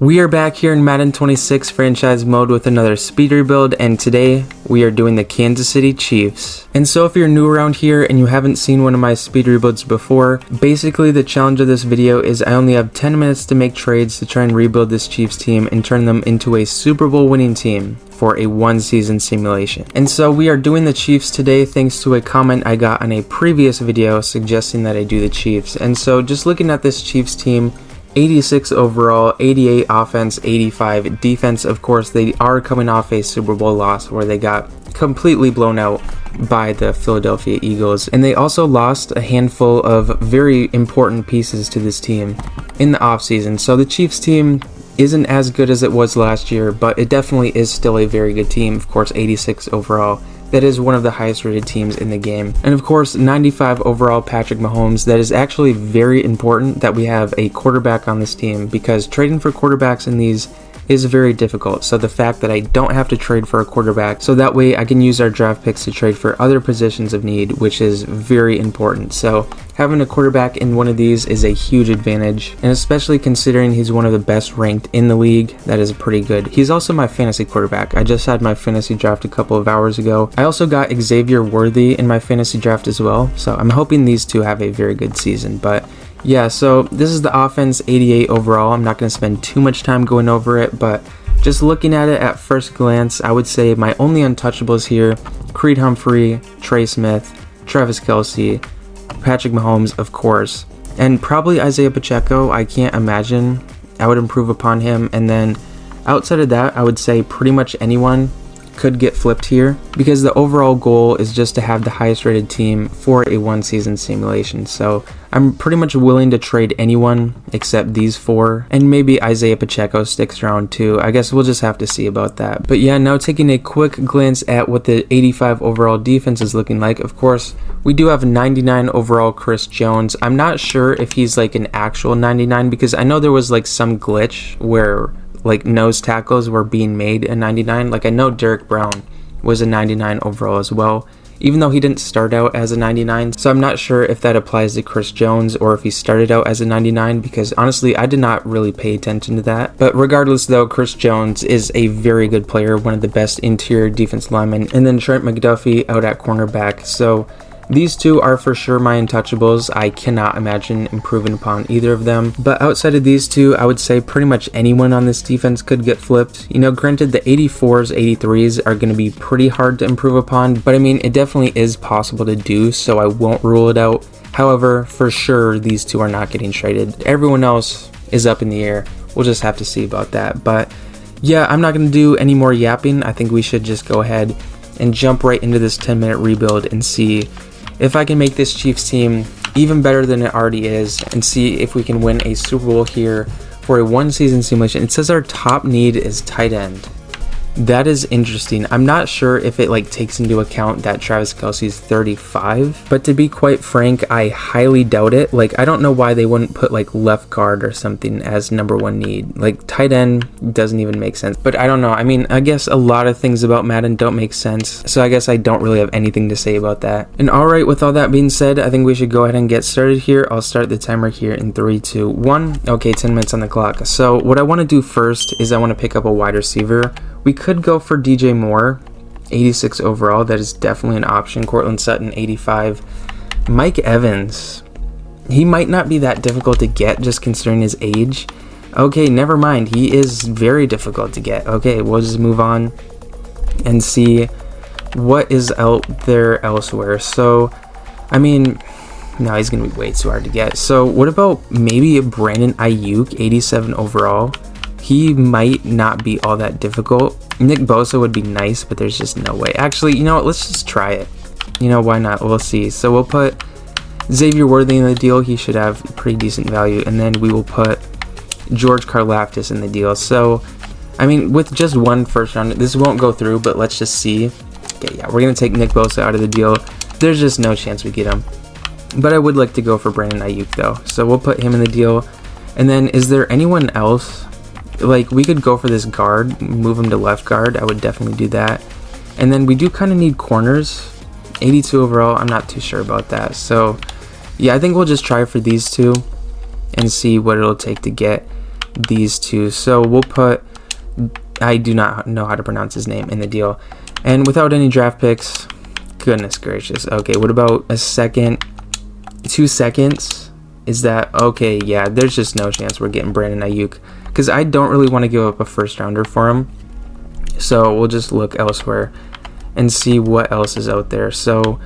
We are back here in Madden 26 franchise mode with another speed rebuild, and today we are doing the Kansas City Chiefs. And so if you're new around here and you haven't seen one of my speed rebuilds before, basically the challenge of this video is I only have 10 minutes to make trades to try and rebuild this Chiefs team and turn them into a Super Bowl winning team for a one-season simulation. And so we are doing the Chiefs today thanks to a comment I got on a previous video suggesting that I do the Chiefs. And so just looking at this Chiefs team, 86 overall, 88 offense, 85 defense. Of course, they are coming off a Super Bowl loss where they got completely blown out by the Philadelphia Eagles. And they also lost a handful of very important pieces to this team in the offseason. So the Chiefs team isn't as good as it was last year, but it definitely is still a very good team. Of course, 86 overall. That is one of the highest rated teams in the game. And of course, 95 overall Patrick Mahomes. That is actually very important that we have a quarterback on this team, because trading for quarterbacks in these is very difficult. So the fact that I don't have to trade for a quarterback, so that way I can use our draft picks to trade for other positions of need, which is very important. So having a quarterback in one of these is a huge advantage, and especially considering he's one of the best ranked in the league, that is pretty good. He's also my fantasy quarterback. I just had my fantasy draft a couple of hours ago. I also got Xavier Worthy in my fantasy draft as well, so I'm hoping these two have a very good season. But yeah, so this is the offense, 88 overall. I'm not going to spend too much time going over it, but just looking at it at first glance, I would say my only untouchables here: Creed Humphrey, Trey Smith, Travis Kelce, Patrick Mahomes, of course, and probably Isaiah Pacheco. I can't imagine I would improve upon him. And then outside of that, I would say pretty much anyone could get flipped here, because the overall goal is just to have the highest rated team for a one season simulation. So I'm pretty much willing to trade anyone except these four, and maybe Isaiah Pacheco sticks around too. I guess we'll just have to see about that. But yeah, now taking a quick glance at what the 85 overall defense is looking like. Of course, we do have 99 overall Chris Jones. I'm not sure if he's like an actual 99, because I know there was like some glitch where like nose tackles were being made a 99. Like I know Derek Brown was a 99 overall as well, even though he didn't start out as a 99. So I'm not sure if that applies to Chris Jones or if he started out as a 99, because honestly I did not really pay attention to that. But regardless though, Chris Jones is a very good player, one of the best interior defense linemen. And then Trent McDuffie out at cornerback. So these two are for sure my untouchables. I cannot imagine improving upon either of them. But outside of these two, I would say pretty much anyone on this defense could get flipped. You know, granted the 84s, 83s are going to be pretty hard to improve upon, but I mean, it definitely is possible to do, so I won't rule it out. However, for sure, these two are not getting traded. Everyone else is up in the air. We'll just have to see about that. But yeah, I'm not going to do any more yapping. I think we should just go ahead and jump right into this 10-minute rebuild and see if I can make this Chiefs team even better than it already is, and see if we can win a Super Bowl here for a one-season simulation. It says our top need is tight end. That is interesting. I'm not sure if it like takes into account that Travis Kelce is 35, but to be quite frank, I highly doubt it. Like, I don't know why they wouldn't put like left guard or something as number one need. Like, tight end doesn't even make sense. But I don't know. I mean, I guess a lot of things about Madden don't make sense, so I guess I don't really have anything to say about that. And alright, with all that being said, I think we should go ahead and get started here. I'll start the timer here in 3, 2, 1. Okay, 10 minutes on the clock. So what I want to do first is I want to pick up a wide receiver. We could go for DJ Moore, 86 overall. That is definitely an option. Cortland Sutton, 85. Mike Evans. He might not be that difficult to get just considering his age. Okay, never mind. He is very difficult to get. Okay, we'll just move on and see what is out there elsewhere. So, I mean, no, he's going to be way too hard to get. So, what about maybe Brandon Ayuk, 87 overall? He might not be all that difficult. Nick Bosa would be nice, but there's just no way. Actually, you know what? Let's just try it. You know, why not? We'll see. So we'll put Xavier Worthy in the deal. He should have pretty decent value. And then we will put George Karlaftis in the deal. So, I mean, with just one first round, this won't go through, but let's just see. Okay, yeah, we're going to take Nick Bosa out of the deal. There's just no chance we get him. But I would like to go for Brandon Ayuk, though. So we'll put him in the deal. And then, is there anyone else? Like, we could go for this guard, move him to left guard. I would definitely do that. And then we do kind of need corners. 82 overall, I'm not too sure about that. So, yeah, I think we'll just try for these two and see what it'll take to get these two. So we'll put, I do not know how to pronounce his name in the deal. And without any draft picks, goodness gracious. Okay, what about a second? 2 seconds? Is that okay? Yeah, there's just no chance we're getting Brandon Ayuk, because I don't really want to give up a first rounder for him. So we'll just look elsewhere and see what else is out there. So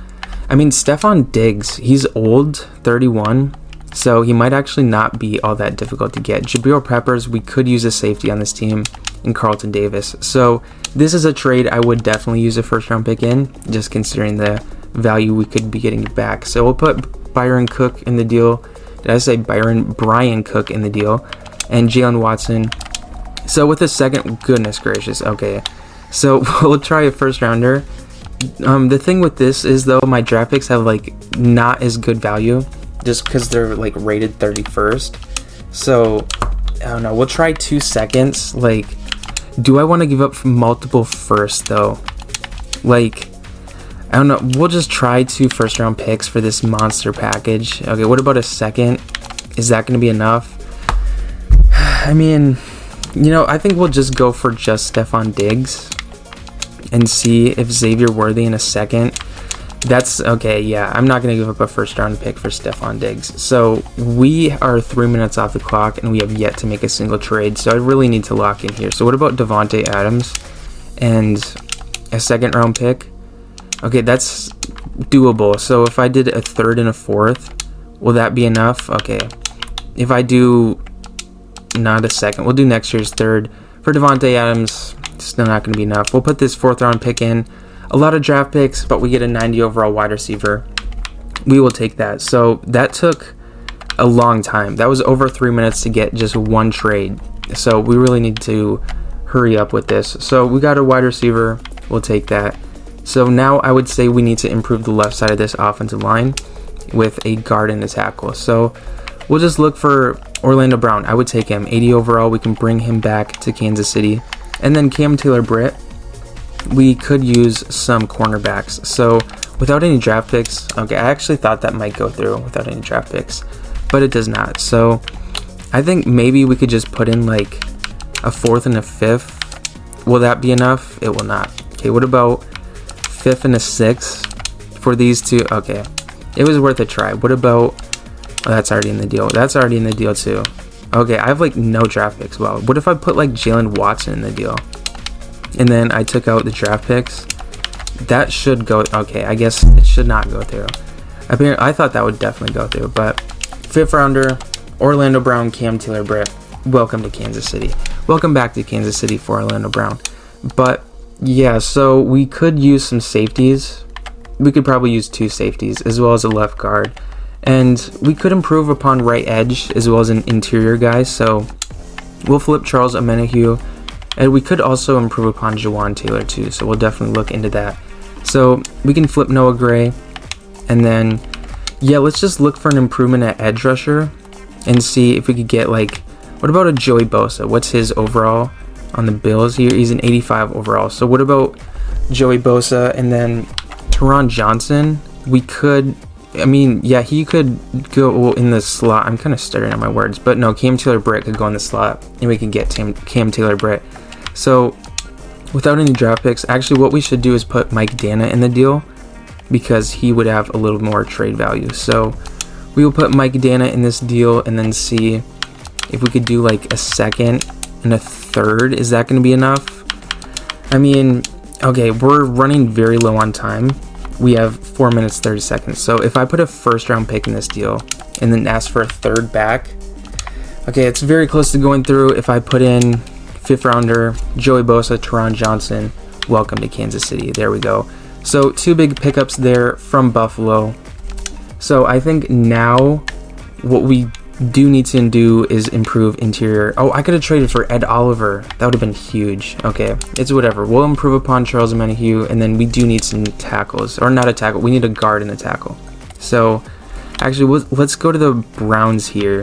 I mean, Stephon Diggs, he's old, 31, so he might actually not be all that difficult to get. Jabril Peppers, we could use a safety on this team, and Carlton Davis. So this is a trade I would definitely use a first round pick in, just considering the value we could be getting back. So we'll put Byron Cook in the deal. Did I say Brian Cook in the deal? And Jalen Watson. So with a second, goodness gracious, okay. So we'll try a first rounder. The thing with this is, though, my draft picks have like not as good value just because they're like rated 31st. So I don't know, we'll try 2 seconds. Like, do I want to give up multiple firsts though? Like, I don't know, we'll just try 2 first round picks for this monster package. Okay, what about a second? Is that going to be enough? I mean, you know, I think we'll just go for just Stephon Diggs and see if Xavier Worthy in a second. That's okay. Yeah, I'm not going to give up a first round pick for Stephon Diggs. So we are 3 minutes off the clock and we have yet to make a single trade. So I really need to lock in here. So what about Devontae Adams and a second round pick? Okay, that's doable. So if I did a third and a fourth, will that be enough? Okay. If I do not a second, we'll do next year's third. For Devontae Adams, still not going to be enough. We'll put this 4th round pick in. A lot of draft picks, but we get a 90 overall wide receiver. We will take that. So that took a long time. That was over 3 minutes to get just one trade. So we really need to hurry up with this. So we got a wide receiver. We'll take that. So now I would say we need to improve the left side of this offensive line with a guard and a tackle. So we'll just look for Orlando Brown. I would take him. 80 overall. We can bring him back to Kansas City. And then Cam Taylor-Britt, we could use some cornerbacks. So without any draft picks, okay, I actually thought that might go through without any draft picks, but it does not. So I think maybe we could just put in like a 4th and a 5th. Will that be enough? It will not. Okay, what about 5th and a 6th for these two? Okay, it was worth a try. What about, oh, that's already in the deal. That's already in the deal too. Okay, I have like no draft picks. Well, what if I put like Jalen Watson in the deal? And then I took out the draft picks. That should go, okay, I guess it should not go through. I thought that would definitely go through, but 5th rounder, Orlando Brown, Cam Taylor-Britt, welcome to Kansas City. Welcome back to Kansas City for Orlando Brown. But yeah, so we could use some safeties. We could probably use 2 safeties as well as a left guard. And we could improve upon right edge as well as an interior guy. So we'll flip Charles Omenihu. And we could also improve upon Jawan Taylor too. So we'll definitely look into that. So we can flip Noah Gray. And then, yeah, let's just look for an improvement at edge rusher. And see if we could get like, what about a Joey Bosa? What's his overall on the Bills here? He's an 85 overall. So what about Joey Bosa? And then Teron Johnson, we could, I mean, yeah, he could go in the slot. I'm kind of stuttering on my words, but no, Cam Taylor-Britt could go in the slot, and we can get Cam Taylor-Britt. So, without any draft picks, actually, what we should do is put Mike Dana in the deal, because he would have a little more trade value. So, we will put Mike Dana in this deal, and then see if we could do like a 2nd and a 3rd. Is that going to be enough? I mean, okay, we're running very low on time. We have 4 minutes 30 seconds. So if I put a 1st round pick in this deal and then ask for a 3rd back, okay, it's very close to going through. If I put in 5th rounder, Joey Bosa, Teron Johnson, welcome to Kansas City. There we go. So 2 big pickups there from Buffalo. So I think now what we do need to do is improve interior. Oh, I could have traded for Ed Oliver. That would have been huge. Okay, it's whatever. We'll improve upon Charles Omenihu, and then we do need some tackles. Or not a tackle. We need a guard and a tackle. So, actually, let's go to the Browns here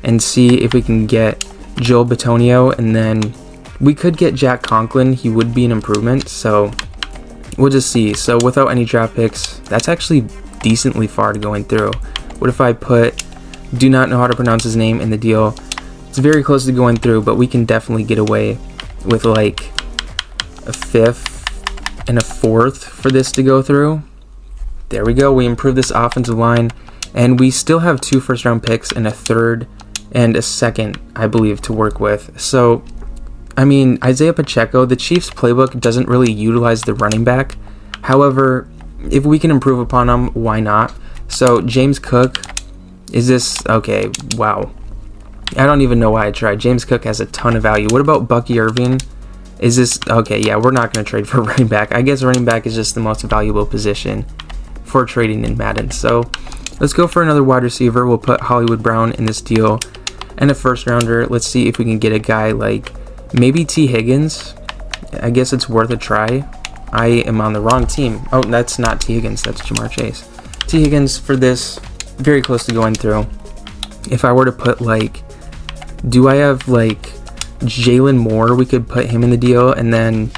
and see if we can get Joel Bitonio, and then we could get Jack Conklin. He would be an improvement, so we'll just see. So, without any draft picks, that's actually decently far to going through. What if I put, do not know how to pronounce his name in the deal, It's very close to going through, but we can definitely get away with like a 5th and a 4th for this to go through. There we go. We improved this offensive line, and we still have 2 first-round picks and a 3rd and a 2nd, I believe, to work with. So, I mean, Isaiah Pacheco, the Chiefs playbook doesn't really utilize the running back. However, if we can improve upon him, why not? So, James Cook, is this... Okay, wow. I don't even know why I tried. James Cook has a ton of value. What about Bucky Irving? Is this... Okay, yeah, we're not going to trade for running back. I guess running back is just the most valuable position for trading in Madden. So, let's go for another wide receiver. We'll put Hollywood Brown in this deal. And a first rounder. Let's see if we can get a guy like maybe T. Higgins. I guess it's worth a try. I am on the wrong team. Oh, that's not T. Higgins. That's Jamar Chase. T. Higgins for this. Very close to going through. If I were to put like... Do I have like Jalen Moore? We could put him in the deal. And then...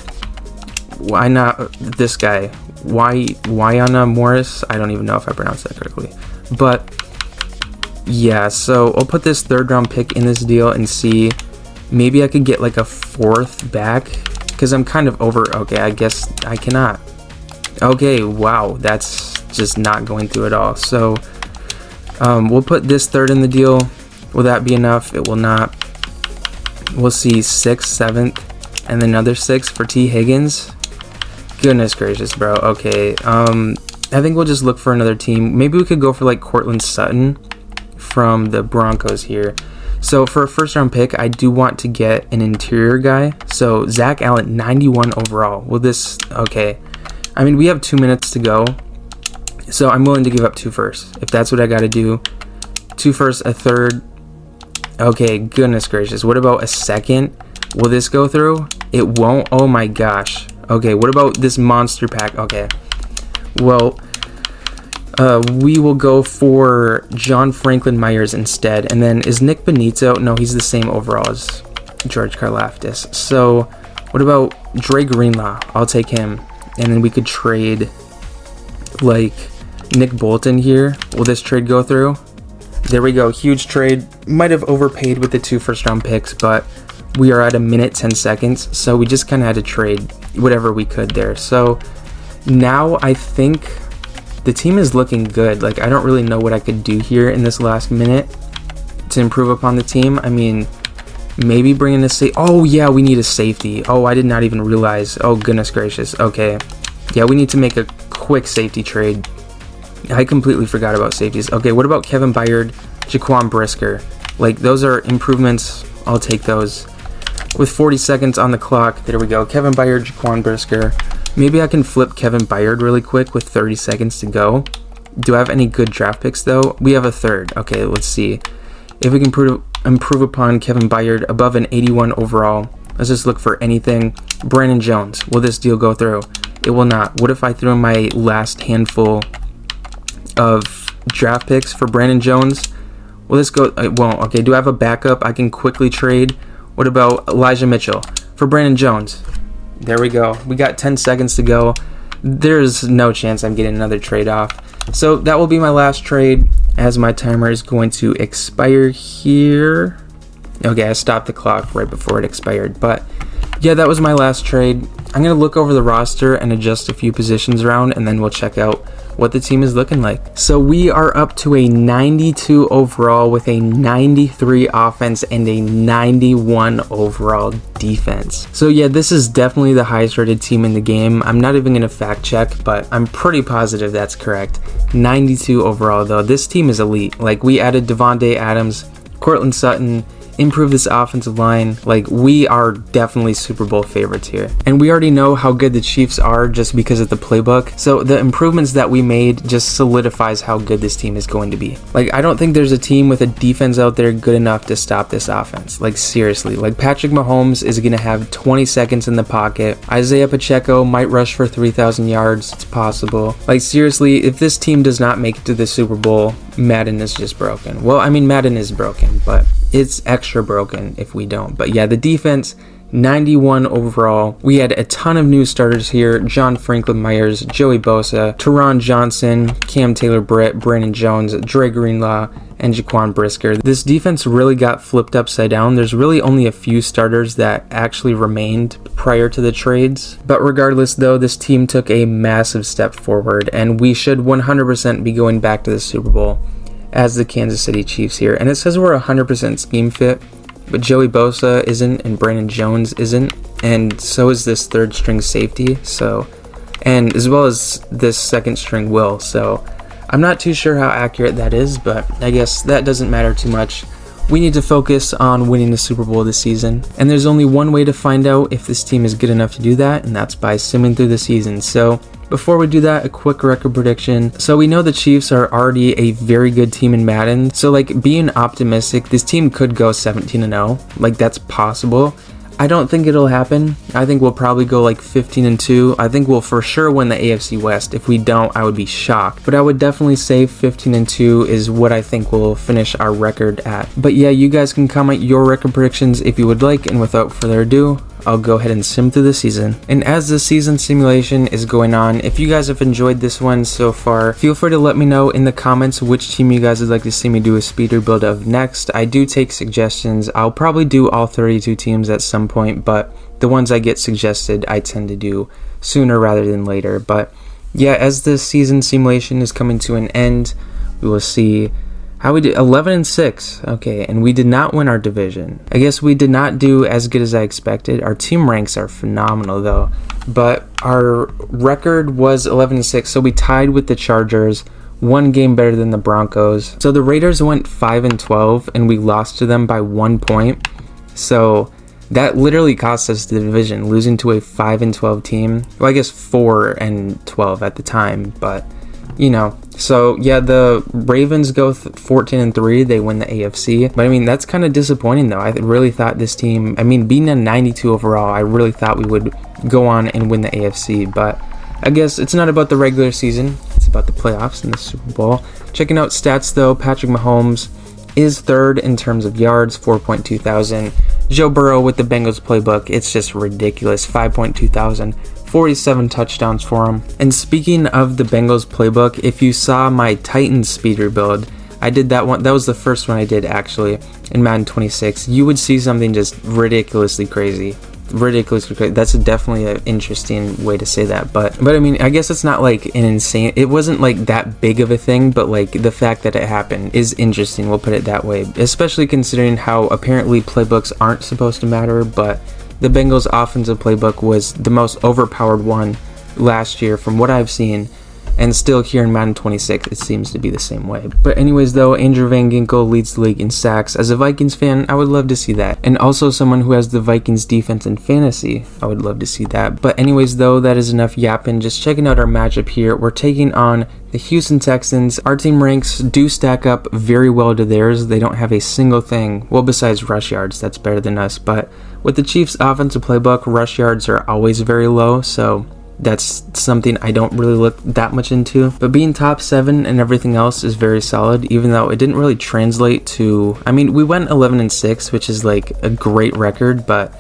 Why not this guy? Whyana Morris? I don't even know if I pronounced that correctly. But... Yeah, so I'll put this 3rd round pick in this deal and see. Maybe I could get like a 4th back, because I'm kind of over. Okay, I guess I cannot. Okay, wow, that's just not going through at all. So we'll put this 3rd in the deal. Will that be enough? It will not. We'll see 6th, 7th, and then another 6 for T. Higgins. Goodness gracious, bro. Okay, I think we'll just look for another team. Maybe we could go for like Cortland Sutton from the Broncos here. So for a first round pick, I do want to get an interior guy. So Zach Allen, 91 overall. Will this... Okay. I mean, we have 2 minutes to go. So I'm willing to give up 2 firsts, if that's what I got to do. 2 firsts, a 3rd. Okay, goodness gracious. What about a 2nd? Will this go through? It won't. Oh my gosh. Okay, what about this monster pack? Okay. Well... we will go for John Franklin Myers instead. And then is Nick Benito? No, he's the same overall as George Karlaftis. So what about Dre Greenlaw? I'll take him. And then we could trade like Nick Bolton here. Will this trade go through? There we go. Huge trade. Might have overpaid with the 2 first round picks, but we are at 1 minute 10 seconds. So we just kind of had to trade whatever we could there. So now I think the team is looking good. Like, I don't really know what I could do here in this last minute to improve upon the team. I mean, maybe bring in a safety. Oh, yeah, we need a safety. Oh, I did not even realize. Oh, goodness gracious. Okay. Yeah, we need to make a quick safety trade. I completely forgot about safeties. Okay, what about Kevin Byard, Jaquan Brisker? Like, those are improvements. I'll take those. With 40 seconds on the clock, there we go. Kevin Byard, Jaquan Brisker. Maybe I can flip Kevin Byard really quick with 30 seconds to go. Do I have any good draft picks, though? We have a 3rd. Okay, let's see. If we can improve upon Kevin Byard above an 81 overall, let's just look for anything. Brandon Jones. Will this deal go through? It will not. What if I threw in my last handful of draft picks for Brandon Jones? Will this go? It won't. Okay, do I have a backup I can quickly trade? What about Elijah Mitchell for Brandon Jones? There we go. We got 10 seconds to go. There's no chance I'm getting another trade off. So that will be my last trade, as my timer is going to expire here. Okay, I stopped the clock right before it expired. But yeah, that was my last trade. I'm going to look over the roster and adjust a few positions around, and then we'll check out what the team is looking like. So we are up to a 92 overall with a 93 offense and a 91 overall defense. So yeah, this is definitely the highest rated team in the game. I'm not even going to fact check, but I'm pretty positive that's correct. 92 overall though. This team is elite. Like, we added Devontae Adams, Cortland Sutton, improve this offensive line. Like, we are definitely Super Bowl favorites here. And we already know how good the Chiefs are just because of the playbook. So the improvements that we made just solidifies how good this team is going to be. Like, I don't think there's a team with a defense out there good enough to stop this offense. Like, seriously. Like, Patrick Mahomes is going to have 20 seconds in the pocket. Isaiah Pacheco might rush for 3,000 yards. It's possible. Like, seriously, if this team does not make it to the Super Bowl, Madden is just broken. Well, I mean, Madden is broken, but it's extra broken if we don't. But yeah, the defense, 91 overall. We had a ton of new starters here. John Franklin Myers, Joey Bosa, Teron Johnson, Cam Taylor-Britt, Brandon Jones, Dre Greenlaw, and Jaquan Brisker. This defense really got flipped upside down. There's really only a few starters that actually remained prior to the trades. But regardless though, this team took a massive step forward, and we should 100% be going back to the Super Bowl as the Kansas City Chiefs here. And it says we're 100% scheme fit, but Joey Bosa isn't, and Brandon Jones isn't, and so is this third string safety, and as well as this second string will. So I'm not too sure how accurate that is, but I guess that doesn't matter too much. We need to focus on winning the Super Bowl this season, and there's only one way to find out if this team is good enough to do that, and that's by simming through the season. So before we do that, a quick record prediction. So we know the Chiefs are already a very good team in Madden, so like being optimistic, this team could go 17-0, like that's possible. I don't think it'll happen. I think we'll probably go like 15-2. I think we'll for sure win the AFC West. If we don't, I would be shocked. But I would definitely say 15-2 is what I think we'll finish our record at. But yeah, you guys can comment your record predictions if you would like, and without further ado, I'll go ahead and sim through the season. And as the season simulation is going on, if you guys have enjoyed this one so far, feel free to let me know in the comments which team you guys would like to see me do a speed rebuild of next. I do take suggestions. I'll probably do all 32 teams at some point, but the ones I get suggested I tend to do sooner rather than later. But yeah, as the season simulation is coming to an end, we will see how we did. 11-6. Okay, and we did not win our division. I guess we did not do as good as I expected. Our team ranks are phenomenal though, but our record was 11-6, so we tied with the Chargers, one game better than the Broncos. So the Raiders went 5-12, and we lost to them by 1 point. So that literally cost us the division, losing to a 5-12 team. Well, I guess 4-12 at the time, but you know. So yeah, the Ravens go 14-3. They win the AFC. But I mean, that's kind of disappointing though. I really thought this team, I mean, being a 92 overall, I really thought we would go on and win the AFC. But I guess it's not about the regular season. It's about the playoffs and the Super Bowl. Checking out stats though, Patrick Mahomes is third in terms of yards, 4.2 thousand. Joe Burrow with the Bengals playbook, it's just ridiculous, 5.2 thousand. 47 touchdowns for him. And speaking of the Bengals playbook, if you saw my Titans speed rebuild, I did that one. That was the first one I did actually in Madden 26. You would see something just ridiculously crazy. That's definitely an interesting way to say that. But I mean, I guess it's not like an insane, it wasn't like that big of a thing, but like the fact that it happened is interesting, we'll put it that way, especially considering how apparently playbooks aren't supposed to matter. But the Bengals offensive playbook was the most overpowered one last year from what I've seen, and still here in Madden 26 it seems to be the same way. But anyways though, Andrew Van Ginkel leads the league in sacks. As a Vikings fan, I would love to see that, and also someone who has the Vikings defense in fantasy, I would love to see that. But anyways though, that is enough yapping. Just checking out our matchup here. We're taking on the Houston Texans. Our team ranks do stack up very well to theirs. They don't have a single thing, well, besides rush yards, that's better than us. But with the Chiefs offensive playbook, rush yards are always very low, so that's something I don't really look that much into. But being top 7 and everything else is very solid, even though it didn't really translate to, I mean, we went 11-6, which is like a great record, but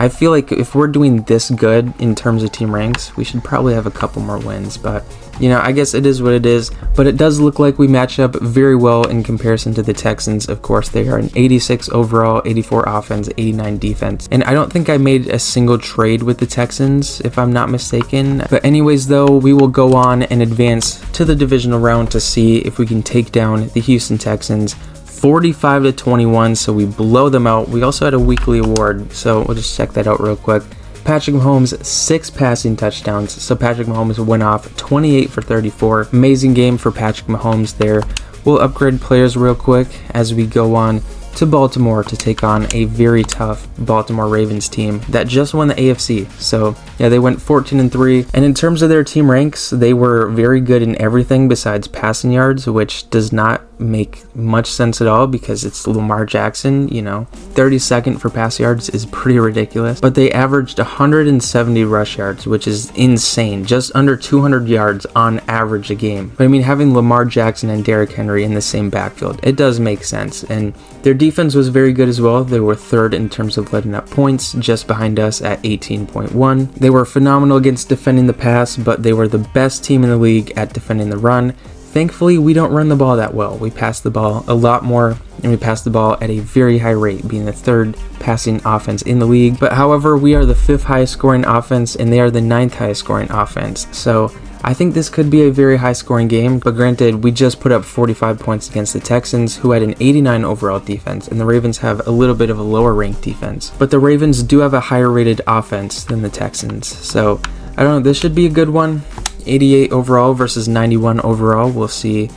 I feel like if we're doing this good in terms of team ranks, we should probably have a couple more wins. But you know, I guess it is what it is. But it does look like we match up very well in comparison to the Texans. Of course, they are an 86 overall, 84 offense, 89 defense. And I don't think I made a single trade with the Texans, if I'm not mistaken. But anyways though, we will go on and advance to the divisional round to see if we can take down the Houston Texans 45-21, so we blow them out. We also had a weekly award, so we'll just check that out real quick. Patrick Mahomes, 6 passing touchdowns, so Patrick Mahomes went off 28 for 34. Amazing game for Patrick Mahomes there. We'll upgrade players real quick as we go on to Baltimore to take on a very tough Baltimore Ravens team that just won the AFC. So yeah, they went 14-3, and in terms of their team ranks, they were very good in everything besides passing yards, which does not make much sense at all because it's Lamar Jackson. You know, 32nd for pass yards is pretty ridiculous, but they averaged 170 rush yards, which is insane, just under 200 yards on average a game. But I mean, having Lamar Jackson and Derrick Henry in the same backfield, it does make sense. And their defense was very good as well. They were 3rd in terms of letting up points, just behind us at 18.1. They were phenomenal against defending the pass, but they were the best team in the league at defending the run, thankfully we don't run the ball that well. We pass the ball a lot more, and we pass the ball at a very high rate, being the 3rd passing offense in the league. But however, we are the 5th highest scoring offense, and they are the 9th highest scoring offense. So I think this could be a very high scoring game, but granted, we just put up 45 points against the Texans, who had an 89 overall defense, and the Ravens have a little bit of a lower ranked defense. But the Ravens do have a higher rated offense than the Texans. So I don't know, this should be a good one. 88 overall versus 91 overall, we'll see.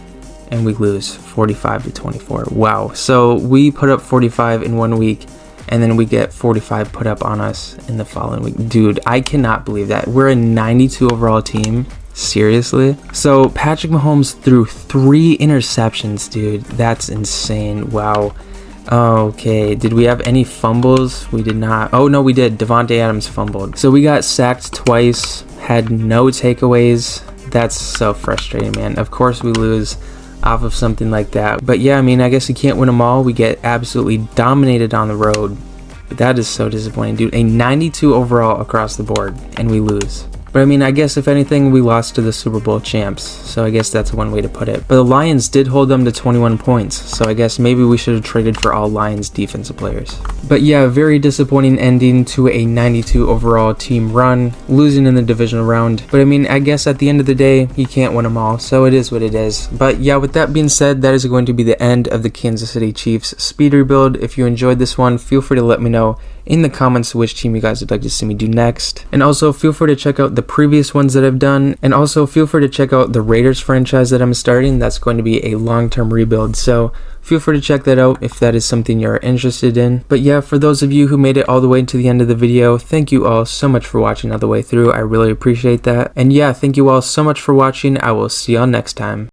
And we lose 45-24. Wow. So we put up 45 in 1 week, and then we get 45 put up on us in the following week. Dude, I cannot believe that. We're a 92 overall team. Seriously? So Patrick Mahomes threw 3 interceptions, dude. That's insane. Wow. Okay, did we have any fumbles? We did not. Oh no, we did. Devontae Adams fumbled. So we got sacked twice, had no takeaways. That's so frustrating, man. Of course we lose off of something like that. But yeah, I mean, I guess you can't win them all. We get absolutely dominated on the road. But that is so disappointing, dude. A 92 overall across the board, and we lose. But I mean, I guess if anything, we lost to the Super Bowl champs, so I guess that's one way to put it. But the Lions did hold them to 21 points, so I guess maybe we should have traded for all Lions defensive players. But yeah, very disappointing ending to a 92 overall team run, losing in the divisional round. But I mean, I guess at the end of the day, you can't win them all, so it is what it is. But yeah, with that being said, that is going to be the end of the Kansas City Chiefs speed rebuild. If you enjoyed this one, feel free to let me know in the comments which team you guys would like to see me do next. And also feel free to check out the previous ones that I've done, and also feel free to check out the Raiders franchise that I'm starting. That's going to be a long-term rebuild, so feel free to check that out if that is something you're interested in. But yeah, for those of you who made it all the way to the end of the video, thank you all so much for watching all the way through. I really appreciate that. And yeah, thank you all so much for watching. I will see y'all next time.